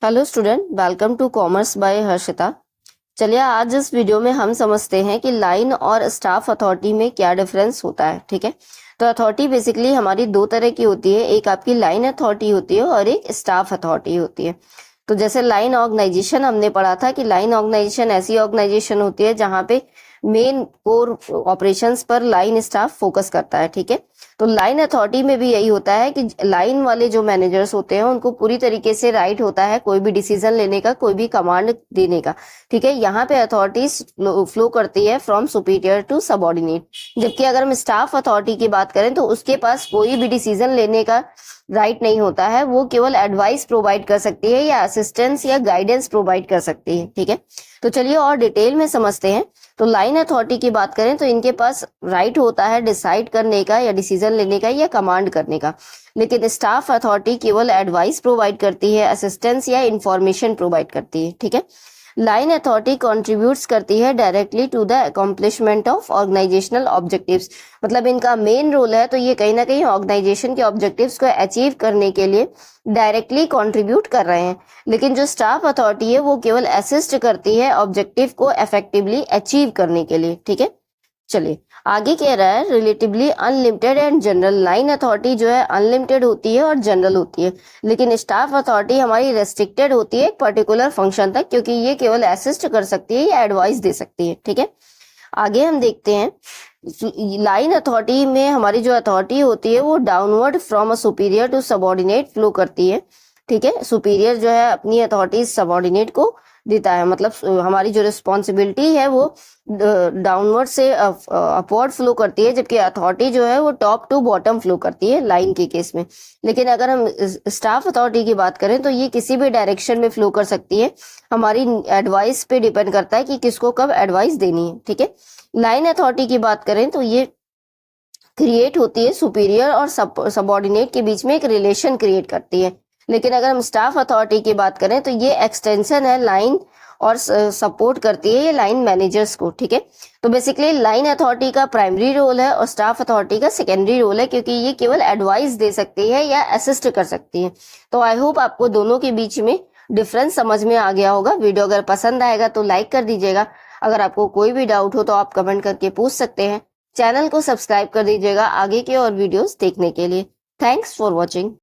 Hello student, welcome to commerce by Harshita. चलिए आज इस वीडियो में हम समझते हैं कि लाइन और स्टाफ अथॉरिटी में क्या डिफरेंस होता है। ठीक है, तो अथॉरिटी बेसिकली हमारी दो तरह की होती है, एक आपकी लाइन अथॉरिटी होती है और एक स्टाफ अथॉरिटी होती है। तो जैसे लाइन ऑर्गेनाइजेशन हमने पढ़ा था कि लाइन ऑर्गेनाइजेशन ऐसी ऑर्गेनाइजेशन होती है जहां पे मेन कोर ऑपरेशंस पर लाइन स्टाफ फोकस करता है। ठीक है, तो लाइन अथॉरिटी में भी यही होता है कि लाइन वाले जो मैनेजर्स होते हैं उनको पूरी तरीके से राइट होता है कोई भी डिसीजन लेने का, कोई भी कमांड देने का। ठीक है, यहाँ पे अथॉरिटीज फ्लो करती है फ्रॉम सुपीरियर टू सबऑर्डिनेट। जबकि अगर हम स्टाफ अथॉरिटी की बात करें तो उसके पास कोई भी डिसीजन लेने का राइट नहीं होता है, वो केवल एडवाइस प्रोवाइड कर सकती है या असिस्टेंस या गाइडेंस प्रोवाइड कर सकती है। ठीक है, तो चलिए और डिटेल में समझते हैं। तो लाइन अथॉरिटी की बात करें तो इनके पास राइट होता है डिसाइड करने का या डिसीजन लेने का या कमांड करने का, लेकिन स्टाफ अथॉरिटी केवल एडवाइस प्रोवाइड करती है, असिस्टेंस या इंफॉर्मेशन प्रोवाइड करती है। ठीक है, लाइन अथॉरिटी कंट्रीब्यूट्स करती है directly to the accomplishment of organisational objectives. मतलब इनका मेन रोल है, तो ये कहीं ना कहीं ऑर्गेनाइजेशन के ऑब्जेक्टिव्स को अचीव करने के लिए डायरेक्टली कंट्रीब्यूट कर रहे हैं। लेकिन जो स्टाफ अथॉरिटी है वो केवल असिस्ट करती है ऑब्जेक्टिव को इफेक्टिवली अचीव करने के लिए। ठीक है, चलिए आगे कह रहा है relatively unlimited and general. Line authority जो है अनलिमिटेड होती है और जनरल होती है, लेकिन स्टाफ अथॉरिटी हमारी रेस्ट्रिक्टेड होती है एक पर्टिकुलर फंक्शन तक, क्योंकि ये केवल असिस्ट कर सकती है या एडवाइस दे सकती है। ठीक है, आगे हम देखते हैं लाइन अथॉरिटी में हमारी जो अथॉरिटी होती है वो downward from a superior to subordinate flow करती है। ठीक है, सुपीरियर जो है अपनी अथॉरिटी सबऑर्डिनेट को देता है, मतलब हमारी जो रिस्पॉन्सिबिलिटी है वो डाउनवर्ड से अपवर्ड फ्लो करती है, जबकि अथॉरिटी जो है वो टॉप टू बॉटम फ्लो करती है लाइन के केस में। लेकिन अगर हम स्टाफ अथॉरिटी की बात करें तो ये किसी भी डायरेक्शन में फ्लो कर सकती है, हमारी एडवाइस पे डिपेंड करता है कि किसको कब एडवाइस देनी है। ठीक है, लाइन अथॉरिटी की बात करें तो ये क्रिएट होती है सुपीरियर और सबऑर्डिनेट के बीच में एक रिलेशन क्रिएट करती है। लेकिन अगर हम स्टाफ अथॉरिटी की बात करें तो ये एक्सटेंशन है लाइन और सपोर्ट करती है ये लाइन मैनेजर्स को। ठीक है, तो बेसिकली लाइन अथॉरिटी का प्राइमरी रोल है और स्टाफ अथॉरिटी का सेकेंडरी रोल है, क्योंकि ये केवल एडवाइस दे सकती है या असिस्ट कर सकती है। तो आई होप आपको दोनों के बीच में डिफरेंस समझ में आ गया होगा। वीडियो अगर पसंद आएगा तो लाइक कर दीजिएगा। अगर आपको कोई भी डाउट हो तो आप कमेंट करके पूछ सकते हैं। चैनल को सब्सक्राइब कर दीजिएगा आगे के और वीडियोस देखने के लिए। Thanks for watching.